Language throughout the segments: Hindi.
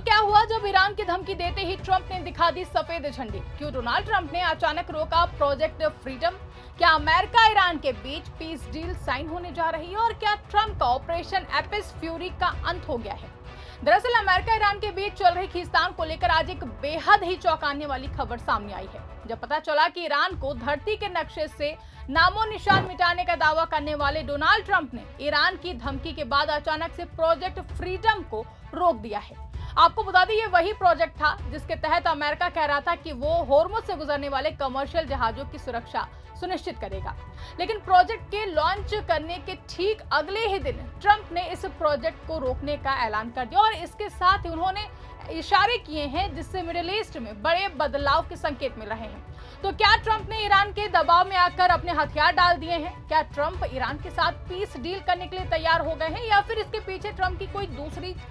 क्या हुआ जब ईरान की धमकी देते ही ट्रंप ने दिखा दी सफेद झंडी? क्यों डोनाल्ड ट्रंप ने अचानक रोका प्रोजेक्ट फ्रीडम? क्या अमेरिका ईरान के बीच पीस डील साइन होने जा रही है? और क्या ट्रंप का ऑपरेशन एपिस फ्यूरी का अंत हो गया है? दरअसल अमेरिका ईरान के बीच चल रही खींचतान को लेकर आज एक बेहद ही चौंकाने वाली खबर सामने आई है, जब पता चला कि ईरान को धरती के नक्शे से नामो निशान मिटाने का दावा करने वाले डोनाल्ड ट्रंप ने ईरान की धमकी के बाद अचानक से प्रोजेक्ट फ्रीडम को रोक दिया है। आपको बता दें, ये वही प्रोजेक्ट था जिसके तहत अमेरिका कह रहा था कि वो होर्मुज से गुजरने वाले कमर्शियल जहाजों की सुरक्षा सुनिश्चित करेगा। लेकिन प्रोजेक्ट के लॉन्च करने के ठीक अगले ही दिन ट्रंप ने इस प्रोजेक्ट को रोकने का ऐलान कर दिया और इसके साथ ही उन्होंने इशारे किए हैं जिससे मिडिल ईस्ट में बड़े बदलाव के संकेत मिल रहे हैं। तो क्या ट्रंप ने ईरान के दबाव में आकर अपने हथियार डाल दिए हैं? क्या ट्रंप ईरान के साथ पीस डील करने के लिए तैयार हो गए हैं या फिर इसके पीछे ट्रंप की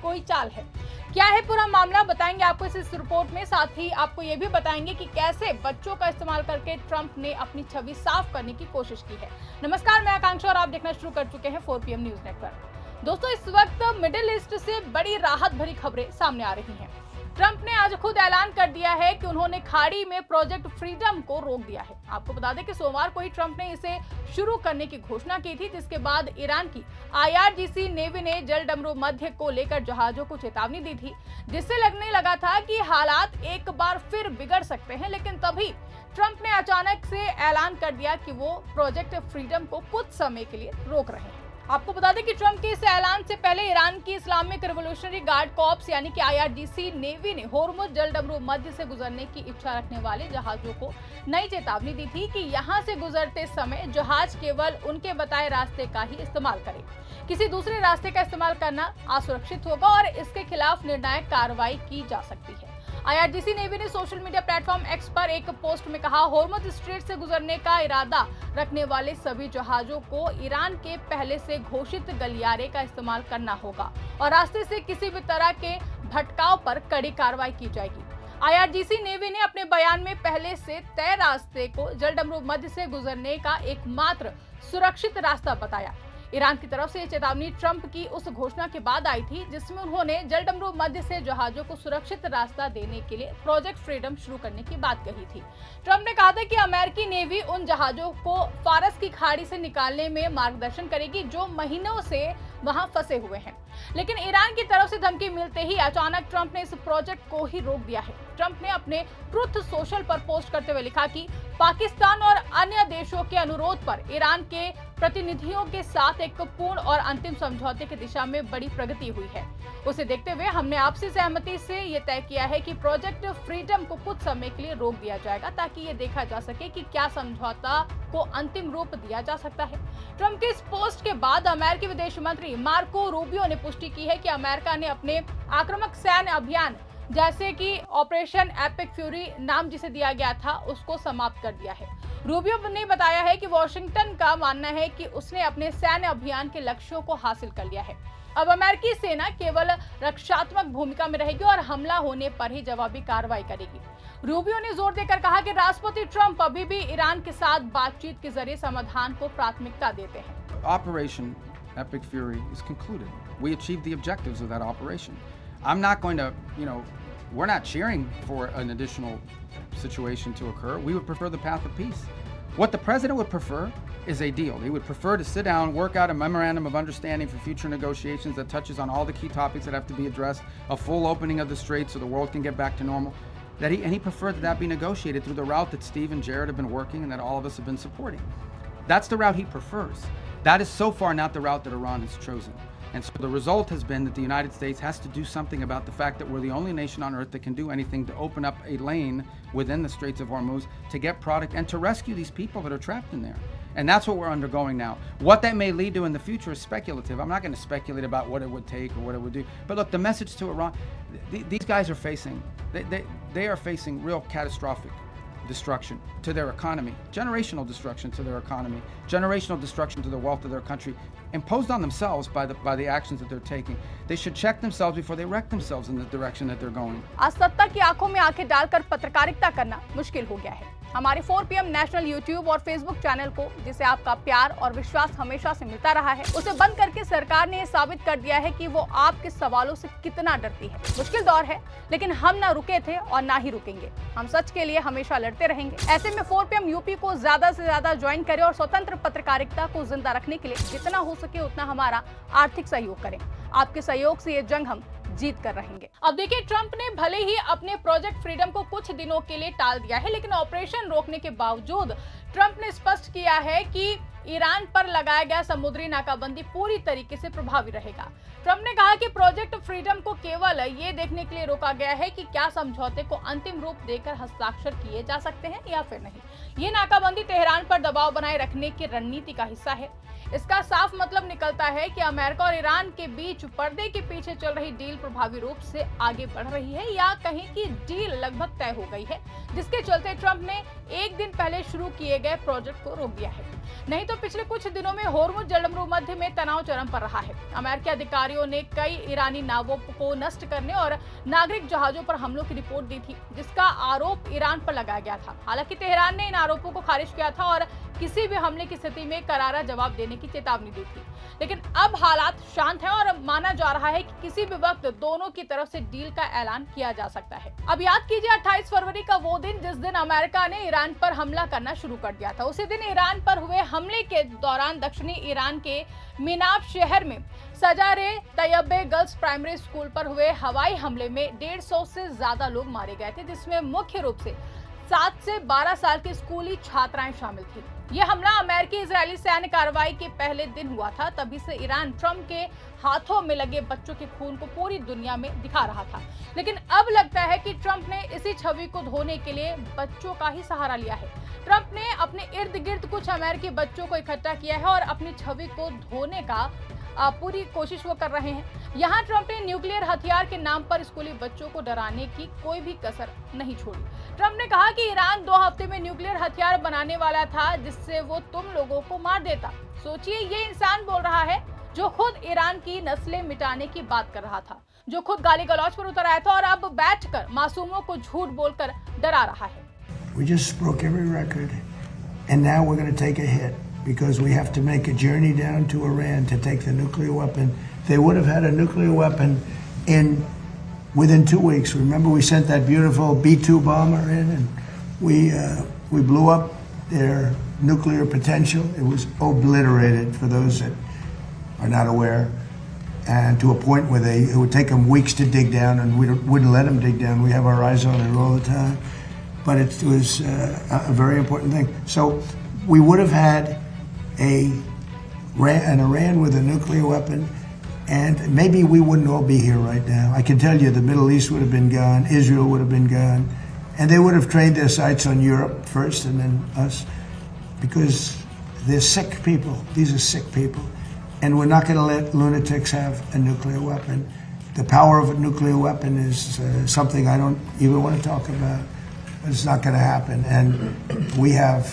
कोई चाल है? क्या है पूरा मामला, बताएंगे आपको इस रिपोर्ट में। साथ ही आपको ये भी बताएंगे कि कैसे बच्चों का इस्तेमाल करके ट्रंप ने अपनी छवि साफ करने की कोशिश की है। नमस्कार, मैं आकांक्षा और आप देखना शुरू कर चुके हैं 4 PM न्यूज नेटवर्क। दोस्तों, इस वक्त मिडिल ईस्ट से बड़ी राहत भरी खबरें सामने आ रही हैं। ट्रंप ने आज खुद ऐलान कर दिया है कि उन्होंने खाड़ी में प्रोजेक्ट फ्रीडम को रोक दिया है। आपको बता दें कि सोमवार को ही ट्रंप ने इसे शुरू करने की घोषणा की थी, जिसके बाद ईरान की IRGC नेवी ने जलडमरू मध्य को लेकर जहाजों को चेतावनी दी थी, जिससे लगने लगा था कि हालात एक बार फिर बिगड़ सकते हैं। लेकिन तभी ट्रंप ने अचानक से ऐलान कर दिया कि वो प्रोजेक्ट फ्रीडम को कुछ समय के लिए रोक रहे हैं। आपको बता दें कि ट्रंप के इस ऐलान से पहले ईरान की इस्लामिक रिवॉल्यूशनरी गार्ड कॉर्प्स यानी कि IRGC नेवी ने होर्मुज जलडमरू मध्य से गुजरने की इच्छा रखने वाले जहाजों को नई चेतावनी दी थी कि यहां से गुजरते समय जहाज केवल उनके बताए रास्ते का ही इस्तेमाल करे। किसी दूसरे रास्ते का इस्तेमाल करना असुरक्षित होगा और इसके खिलाफ निर्णायक कार्रवाई की जा सकती है। IRGC नेवी ने सोशल मीडिया प्लेटफॉर्म एक्स पर एक पोस्ट में कहा, होर्मुज स्ट्रेट से गुजरने का इरादा रखने वाले सभी जहाजों को ईरान के पहले से घोषित गलियारे का इस्तेमाल करना होगा और रास्ते से किसी भी तरह के भटकाव पर कड़ी कार्रवाई की जाएगी। IRGC नेवी ने अपने बयान में पहले से तय रास्ते को जलडमरू मध्य से गुजरने का एकमात्र सुरक्षित रास्ता बताया। ईरान की तरफ से ये चेतावनी ट्रंप की उस घोषणा के बाद आई थी जिसमें उन्होंने जलडमरू मध्य से जहाजों को सुरक्षित रास्ता देने के लिए प्रोजेक्ट फ्रीडम शुरू करने की बात कही थी। ट्रंप ने कहा था कि अमेरिकी नेवी उन जहाजों को फारस की खाड़ी से निकालने में मार्गदर्शन करेगी जो महीनों से वहां फंसे हुए हैं। लेकिन ईरान की तरफ से धमकी मिलते ही अचानक ट्रंप ने इस प्रोजेक्ट को ही रोक दिया है। ट्रंप ने अपने ट्रुथ सोशल पर पोस्ट करते हुए लिखा कि पाकिस्तान और अन्य देशों के अनुरोध पर ईरान के प्रतिनिधियों के साथ एक पूर्ण और अंतिम समझौते की दिशा में बड़ी प्रगति हुई है। उसे देखते हुए हमने आपसी सहमति से ये तय किया है कि प्रोजेक्ट फ्रीडम को कुछ समय के लिए रोक दिया जाएगा ताकि ये देखा जा सके कि क्या समझौता को अंतिम रूप दिया जा सकता है। ट्रंप के इस पोस्ट के बाद अमेरिकी विदेश मंत्री मार्को रूबियो ने पुष्टि की है कि अमेरिका ने अपने आक्रामक सैन्य अभियान जैसे कि ऑपरेशन एपिक फ्यूरी नाम जिसे दिया गया था उसको समाप्त कर दिया है। रूबियो ने बताया है कि वॉशिंगटन का मानना है कि उसने अपने सैन्य अभियान के लक्ष्यों को हासिल कर लिया है। अब अमेरिकी सेना केवल रक्षात्मक भूमिका में रहेगी और हमला होने पर ही जवाबी कार्रवाई करेगी। रूबियो ने जोर देकर कहा कि राष्ट्रपति ट्रंप अभी भी ईरान के साथ बातचीत के जरिए समाधान को प्राथमिकता देते हैं। Operation Epic Fury is concluded. We achieved the objectives of that operation. I'm not going to, we're not cheering for an additional situation to occur. We would prefer the path of peace. What the president would prefer is a deal. He would prefer to sit down, work out a memorandum of understanding for future negotiations that touches on all the key topics that have to be addressed, a full opening of the strait so the world can get back to normal. And he preferred that be negotiated through the route that Steve and Jared have been working and that all of us have been supporting. That's the route he prefers. That is so far not the route that Iran has chosen. And so the result has been that the United States has to do something about the fact that we're the only nation on earth that can do anything to open up a lane within the Straits of Hormuz to get product and to rescue these people that are trapped in there. And that's what we're undergoing now. What that may lead to in the future is speculative. I'm not going to speculate about what it would take or what it would do. But look, the message to Iran, these guys are facing, they are facing real catastrophic destruction to their economy, generational destruction to their economy, generational destruction to the wealth of their country, imposed on themselves by the actions that they're taking. They should check themselves before they wreck themselves in the direction that they're going. आज सत्ता की आंखों में आंखें डालकर पत्रकारिता करना मुश्किल हो गया है। हमारे 4 PM नेशनल यूट्यूब और फेसबुक चैनल को, जिसे आपका प्यार और विश्वास हमेशा से मिलता रहा है, उसे बंद करके सरकार ने ये साबित कर दिया है कि वो आपके सवालों से कितना डरती है। मुश्किल दौर है, लेकिन हम ना रुके थे और ना ही रुकेंगे। हम सच के लिए हमेशा लड़ते रहेंगे। ऐसे में 4 PM यूपी को ज्यादा से ज्यादा ज्वाइन करें और स्वतंत्र पत्रकारिता को जिंदा रखने के लिए जितना हो सके उतना हमारा आर्थिक सहयोग करें। आपके सहयोग से ये जंग हम जीत कर रहेंगे। अब देखिए, ट्रंप ने भले ही अपने प्रोजेक्ट फ्रीडम को कुछ दिनों के लिए टाल दिया है, लेकिन ऑपरेशन रोकने के बावजूद ट्रंप ने स्पष्ट किया है कि ईरान पर लगाया गया समुद्री नाकाबंदी पूरी तरीके से प्रभावी रहेगा। ट्रंप ने कहा कि प्रोजेक्ट फ्रीडम को केवल ये देखने के लिए रोका गया है कि क्या समझौते को अंतिम रूप देकर हस्ताक्षर किए जा सकते हैं या फिर नहीं। ये नाकाबंदी तेहरान पर दबाव बनाए रखने की रणनीति का हिस्सा है। इसका साफ मतलब निकलता है कि अमेरिका और ईरान के बीच पर्दे के पीछे चल रही डील प्रभावी रूप से आगे बढ़ रही है, या कहीं की डील लगभग तय हो गई है, जिसके चलते ट्रंप ने एक दिन पहले शुरू किए गए प्रोजेक्ट को रोक दिया है। नहीं तो पिछले कुछ दिनों में होर्मुज जलमरूमध्य में तनाव चरम पर रहा है। अमेरिकी अधिकारियों ने कई ईरानी नावों को नष्ट करने और नागरिक जहाजों पर हमलों की रिपोर्ट दी थी, जिसका आरोप ईरान पर लगाया गया था। हालांकि तेहरान ने इन आरोपों को खारिज किया था और किसी भी हमले की स्थिति में करारा जवाब देने की चेतावनी दी थी। लेकिन अब हालात शांत हैं और माना जा रहा है कि किसी भी वक्त दोनों की तरफ से डील का ऐलान किया जा सकता है। अब याद कीजिए 28 फरवरी का वो दिन जिस दिन अमेरिका ने ईरान पर हमला करना शुरू कर दिया था। उसी दिन ईरान पर हुए हमले के दौरान दक्षिणी ईरान के मिनाब शहर में सजारे तैयबे गर्ल्स प्राइमरी स्कूल पर हुए हवाई हमले में 150 से ज्यादा लोग मारे गए थे, जिसमें मुख्य रूप से 7 से 12 साल की स्कूली छात्राएं शामिल थी। यह हमला अमेरिकी इजरायली सैन्य कार्रवाई के पहले दिन हुआ था। तभी से ईरान ट्रंप के हाथों में लगे बच्चों के खून को पूरी दुनिया में दिखा रहा था। लेकिन अब लगता है कि ट्रंप ने इसी छवि को धोने के लिए बच्चों का ही सहारा लिया है। ट्रंप ने अपने इर्द गिर्द कुछ अमेरिकी बच्चों को इकट्ठा किया है और अपनी छवि को धोने का पूरी कोशिश वो कर रहे हैं। यहाँ ट्रंप ने न्यूक्लियर हथियार के नाम पर स्कूली बच्चों को डराने की कोई भी कसर नहीं छोड़ी। ट्रंप ने कहा कि ईरान 2 हफ्ते में न्यूक्लियर हथियार बनाने वाला था, जिससे वो तुम लोगों को मार देता। सोचिए, ये इंसान बोल रहा है जो खुद ईरान की नस्लें मिटाने की बात कर रहा था, जो खुद गाली गलौज पर उतर आया था और अब बैठकर मासूमों को झूठ बोलकर डरा रहा है। We just broke every record, and now we're going to take a hit because we have to make a journey down to Iran to take the nuclear weapon. They would have had a nuclear weapon within 2 weeks. Remember, we sent that beautiful B-2 bomber in, and we blew up their nuclear potential. It was obliterated, for those that are not aware, and to a point where it would take them weeks to dig down, and we wouldn't let them dig down. We have our eyes on it all the time. But it was a very important thing. So we would have had an Iran with a nuclear weapon, and maybe we wouldn't all be here right now. I can tell you the Middle East would have been gone, Israel would have been gone, and they would have trained their sights on Europe first and then us, because they're sick people. These are sick people. And we're not going to let lunatics have a nuclear weapon. The power of a nuclear weapon is something I don't even want to talk about. It's not going to happen, and we have.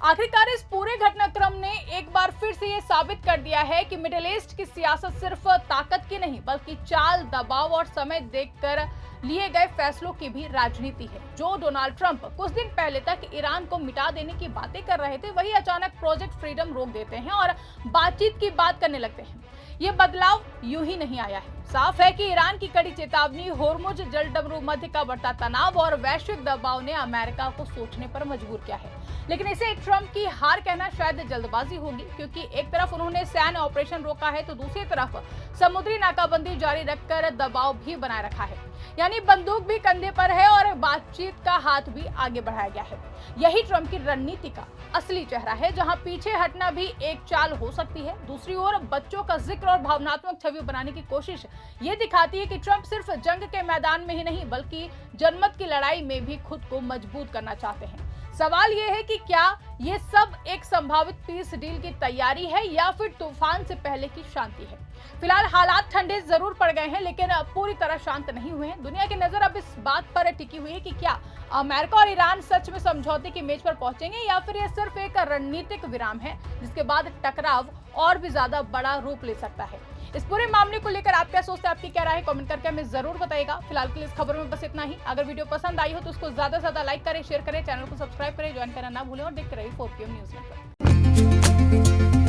आखिरकार इस पूरे घटनाक्रम ने एक बार फिर से ये साबित कर दिया है कि मिडिल ईस्ट की सियासत सिर्फ ताकत की नहीं, बल्कि चाल, दबाव और समय देखकर लिए गए फैसलों की भी राजनीति है। जो डोनाल्ड ट्रंप कुछ दिन पहले तक ईरान को मिटा देने की बातें कर रहे थे, वही अचानक प्रोजेक्ट फ्रीडम रोक देते हैं और बातचीत की बात करने लगते हैं। ये बदलाव यूं ही नहीं आया है। साफ है कि ईरान की कड़ी चेतावनी, होर्मुज जलमरूमध्य का बढ़ता तनाव और वैश्विक दबाव ने अमेरिका को सोचने पर मजबूर किया है। लेकिन इसे ट्रंप की हार कहना शायद जल्दबाजी होगी, क्योंकि एक तरफ उन्होंने सैन्य ऑपरेशन रोका है तो दूसरी तरफ समुद्री नाकाबंदी जारी रखकर दबाव भी बनाए रखा है। यानी बंदूक भी कंधे पर है और बातचीत का हाथ भी आगे बढ़ाया गया है। यही ट्रंप की रणनीति का असली चेहरा है, जहां पीछे हटना भी एक चाल हो सकती है। दूसरी ओर बच्चों का जिक्र और भावनात्मक छवि बनाने की कोशिश ये दिखाती है कि ट्रंप सिर्फ जंग के मैदान में ही नहीं, बल्कि जनमत की लड़ाई में भी खुद को मजबूत करना चाहते हैं। सवाल ये है कि क्या ये सब एक संभावित पीस डील की तैयारी है या फिर तूफान से पहले की शांति है। फिलहाल हालात ठंडे जरूर पड़ गए हैं, लेकिन पूरी तरह शांत नहीं हुए हैं। दुनिया की नजर अब इस बात पर टिकी हुई है कि क्या अमेरिका और ईरान सच में समझौते की मेज पर पहुंचेंगे या फिर यह सिर्फ एक रणनीतिक विराम है, जिसके बाद टकराव और भी ज्यादा बड़ा रूप ले सकता है। इस पूरे मामले को लेकर आप क्या सोचते हैं, आपकी क्या राय है, कमेंट करके हमें जरूर बताइएगा। फिलहाल के लिए इस खबर में बस इतना ही। अगर वीडियो पसंद आई हो तो उसको ज्यादा से ज्यादा लाइक करें, शेयर करें, चैनल को सब्सक्राइब करें, ज्वाइन करना ना भूलें और देखते रहिए 4PM न्यूज़ नेटवर्क।